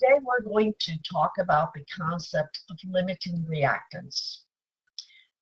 today we're going to talk about the concept of limiting reactants.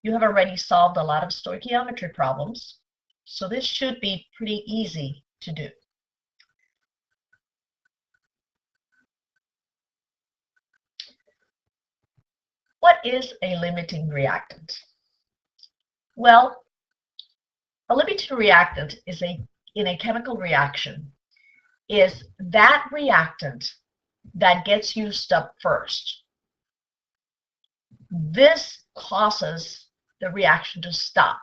You have already solved a lot of stoichiometry problems, so this should be pretty easy to do. What is a limiting reactant? Well, a limiting reactant is in a chemical reaction is that reactant that gets used up first. This causes the reaction to stop.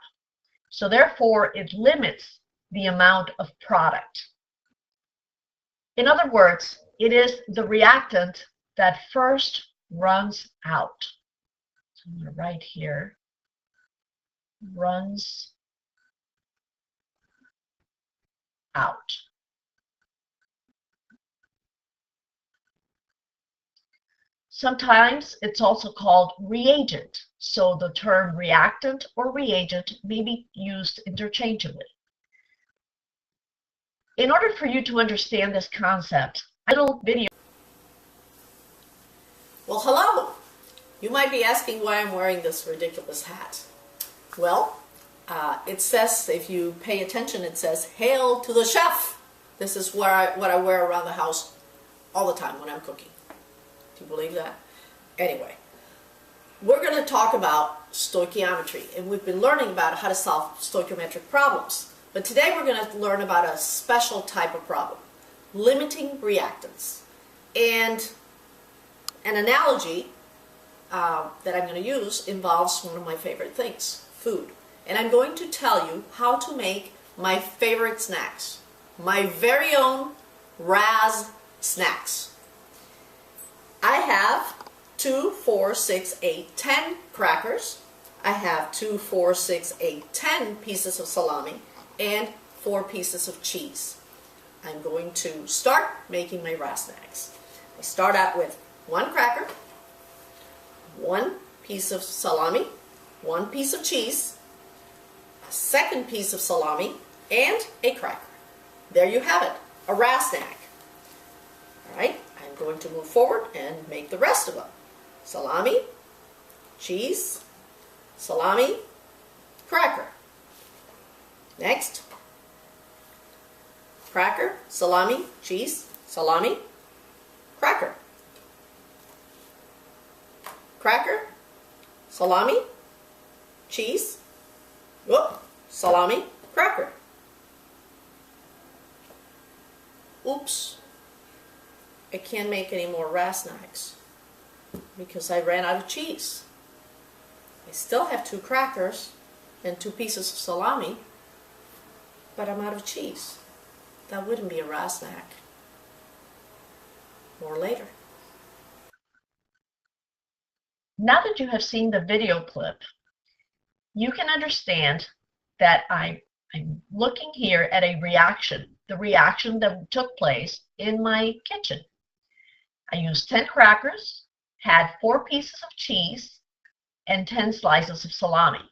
So therefore, it limits the amount of product. In other words, it is the reactant that first runs out. So I'm going to write here, runs out. Sometimes it's also called reagent. So the term reactant or reagent may be used interchangeably. In order for you to understand this concept, a little video. Well, hello. You might be asking why I'm wearing this ridiculous hat. Well, it says, if you pay attention, it says, "Hail to the chef." This is what I wear around the house all the time when I'm cooking. Do you believe that? Anyway, we're going to talk about stoichiometry, and we've been learning about how to solve stoichiometric problems. But today we're going to learn about a special type of problem, limiting reactants. And an analogy that I'm going to use involves one of my favorite things, food. And I'm going to tell you how to make my favorite snacks, my very own Raz snacks. I have 2, 4, 6, 8, 10 crackers. I have 2, 4, 6, 8, 10 pieces of salami and 4 pieces of cheese. I'm going to start making my Raz snacks. I start out with 1 cracker, 1 piece of salami, 1 piece of cheese, a 2nd piece of salami, and a cracker. There you have it, a Raz snack. All right, I'm going to move forward and make the rest of them. Salami, cheese, salami, cracker. Next, cracker, salami, cheese, salami, cracker. Cracker, salami, cheese, salami, cracker. Oops, I can't make any more Raz snacks because I ran out of cheese. I still have 2 crackers and 2 pieces of salami, but I'm out of cheese. That wouldn't be a Raz snack. More later. Now that you have seen the video clip, you can understand that I'm looking here at a reaction, the reaction that took place in my kitchen. I used 10 crackers, had 4 pieces of cheese, and 10 slices of salami.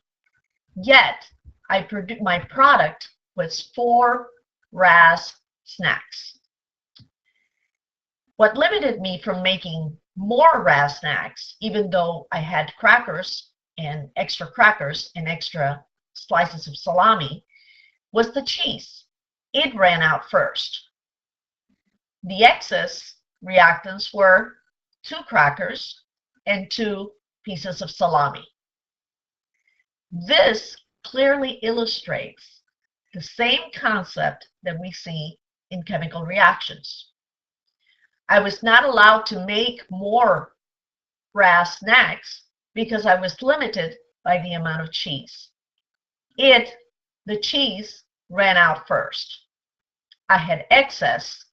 Yet, my product was 4 Raz snacks. What limited me from making more Raz snacks, even though I had crackers and extra slices of salami, was the cheese. It ran out first. The excess reactants were 2 crackers and 2 pieces of salami. This clearly illustrates the same concept that we see in chemical reactions. I was not allowed to make more Raz snacks because I was limited by the amount of cheese. The cheese ran out first. I had excess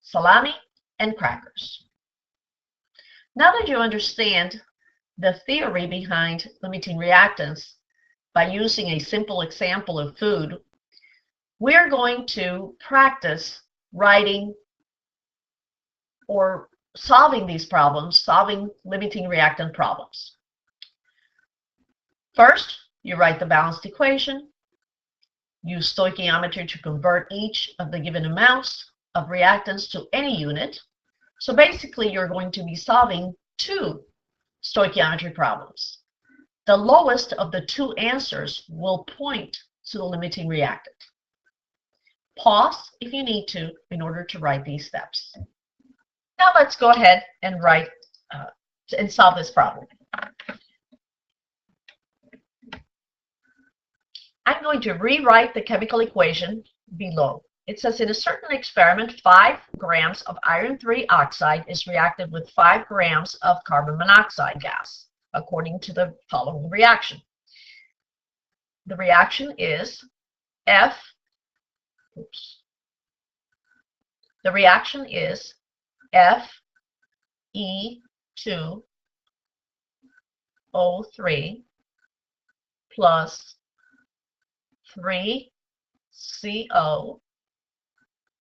salami and crackers. Now that you understand the theory behind limiting reactants by using a simple example of food, we're going to practice writing or solving these problems, solving limiting reactant problems. First, you write the balanced equation. Use stoichiometry to convert each of the given amounts of reactants to any unit. So basically, you're going to be solving two stoichiometry problems. The lowest of the two answers will point to the limiting reactant. Pause if you need to in order to write these steps. Now let's go ahead and write and solve this problem. I'm going to rewrite the chemical equation below. It says in a certain experiment, 5 grams of iron 3 oxide is reacted with 5 grams of carbon monoxide gas, according to the following reaction. The reaction is The reaction is Fe2O3 plus 3CO,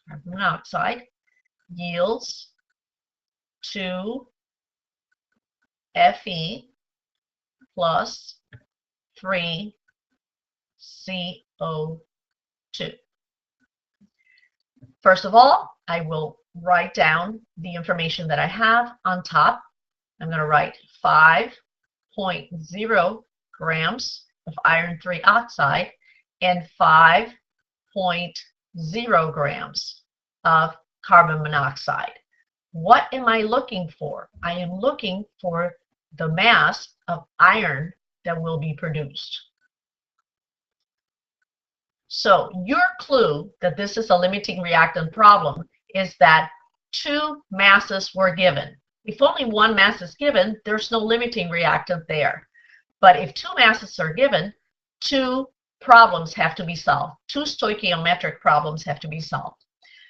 carbon monoxide, yields 2Fe plus 3CO2. First of all, I will write down the information that I have on top. I'm going to write 5.0 grams of iron 3 oxide and 5.0 grams of carbon monoxide. What am I looking for? I am looking for the mass of iron that will be produced. So your clue that this is a limiting reactant problem is that 2 masses were given. If only 1 mass is given, there's no limiting reactant there. But if 2 masses are given, 2 problems have to be solved. 2 stoichiometric problems have to be solved.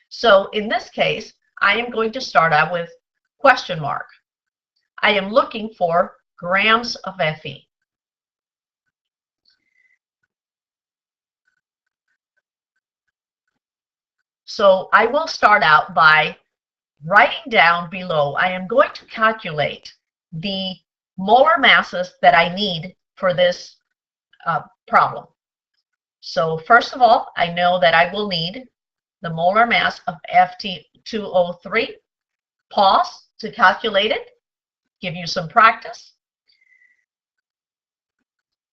So in this case, I am going to start out with question mark. I am looking for grams of Fe. So I will start out by writing down below. I am going to calculate the molar masses that I need for this problem. So first of all, I know that I will need the molar mass of Fe2O3. Pause to calculate it, give you some practice.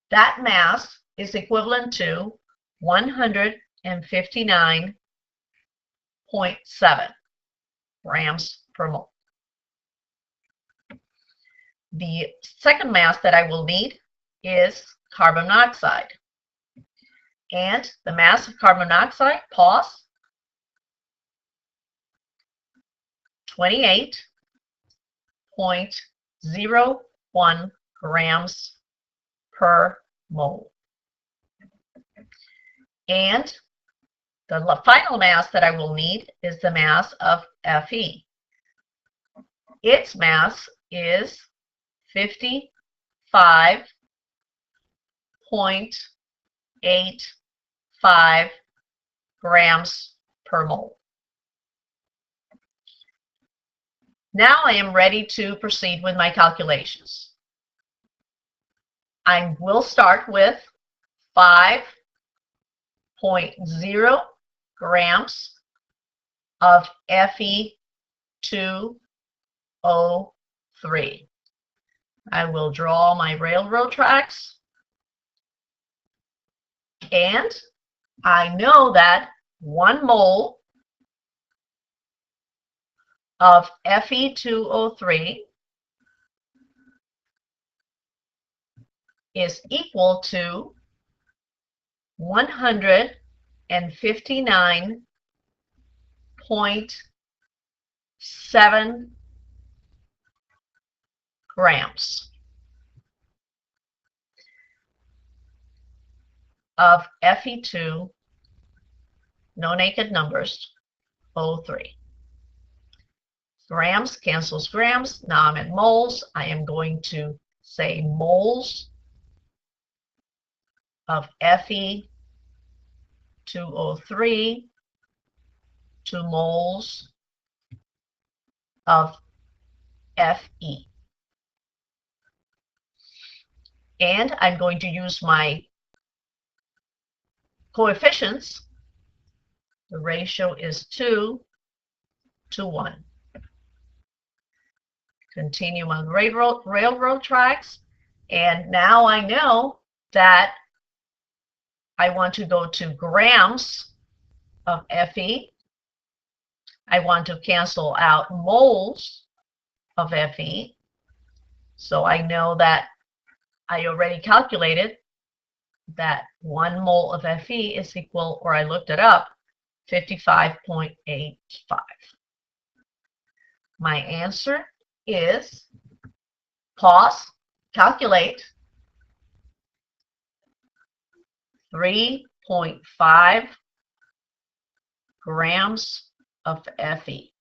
That mass is equivalent to 159.7 grams per mole. The second mass that I will need is carbon monoxide. And the mass of carbon monoxide, pause, 28.01 grams per mole. And the final mass that I will need is the mass of Fe. Its mass is 55.85 grams per mole. Now I am ready to proceed with my calculations. I will start with 5.0 grams of Fe2O3. I will draw my railroad tracks, and I know that 1 mole of Fe2O3 is equal to 159.7 grams of Fe2, no naked numbers, O3. Grams cancels grams. Now I'm at moles. I am going to say moles of Fe2O3 to moles of Fe. And I'm going to use my coefficients. The ratio is 2 to 1. continue on railroad tracks. And now I know that I want to go to grams of Fe. I want to cancel out moles of Fe. So I know that I already calculated that 1 mole of Fe is equal, or I looked it up, 55.85. My answer is, pause, calculate, 3.5 grams of Fe.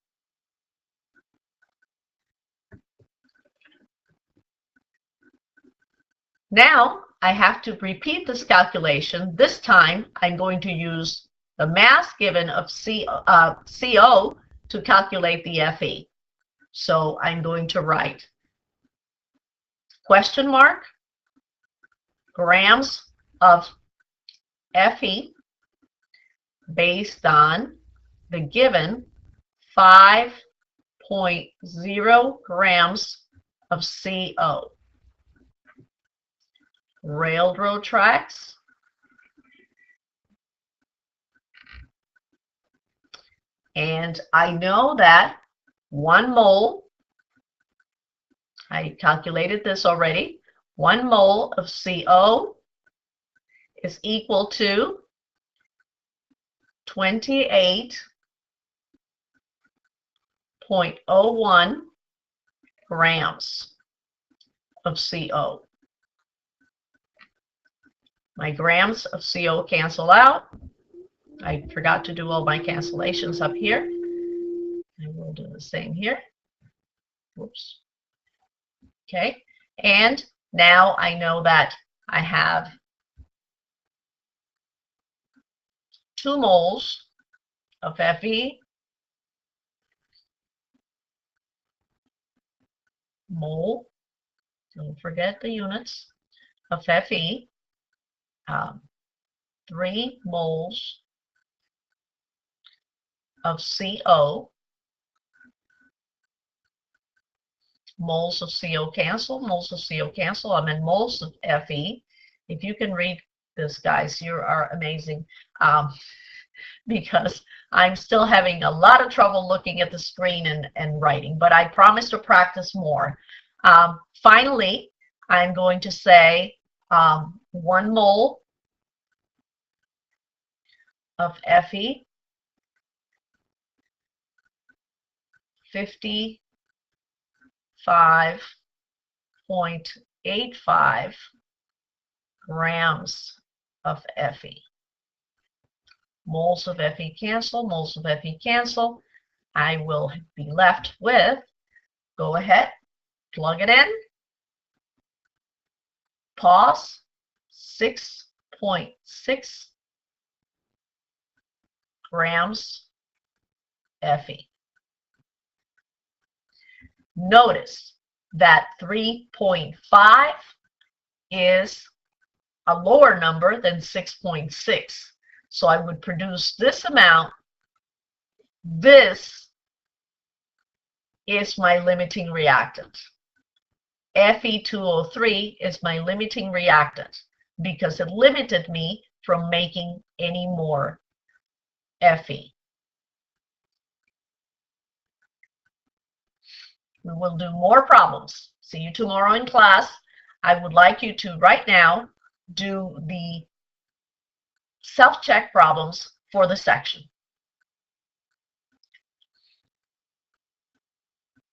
Now I have to repeat this calculation. This time I'm going to use the mass given of CO to calculate the Fe. So I'm going to write question mark, grams of Fe based on the given 5.0 grams of CO. Railroad tracks, and I know that 1 mole, I calculated this already, 1 mole of CO is equal to 28.01 grams of CO. My grams of CO cancel out. I forgot to do all my cancellations up here. I will do the same here. Whoops. Okay, and now I know that I have 2 moles of Fe, mole, don't forget the units, of Fe, 3 moles of CO. Moles of CO cancel, moles of CO cancel. I'm in moles of Fe. If you can read this, guys, you are amazing. Because I'm still having a lot of trouble looking at the screen and writing, but I promise to practice more. Finally, I'm going to say 1 mole of Fe, 55.85 grams of Fe. Moles of Fe cancel, moles of Fe cancel. I will be left with, go ahead, plug it in, pause, 6.6 grams Fe. Notice that 3.5 is a lower number than 6.6. So I would produce this amount. This is my limiting reactant. Fe2O3 is my limiting reactant because it limited me from making any more Fe. We will do more problems. See you tomorrow in class. I would like you to right now do the self-check problems for the section.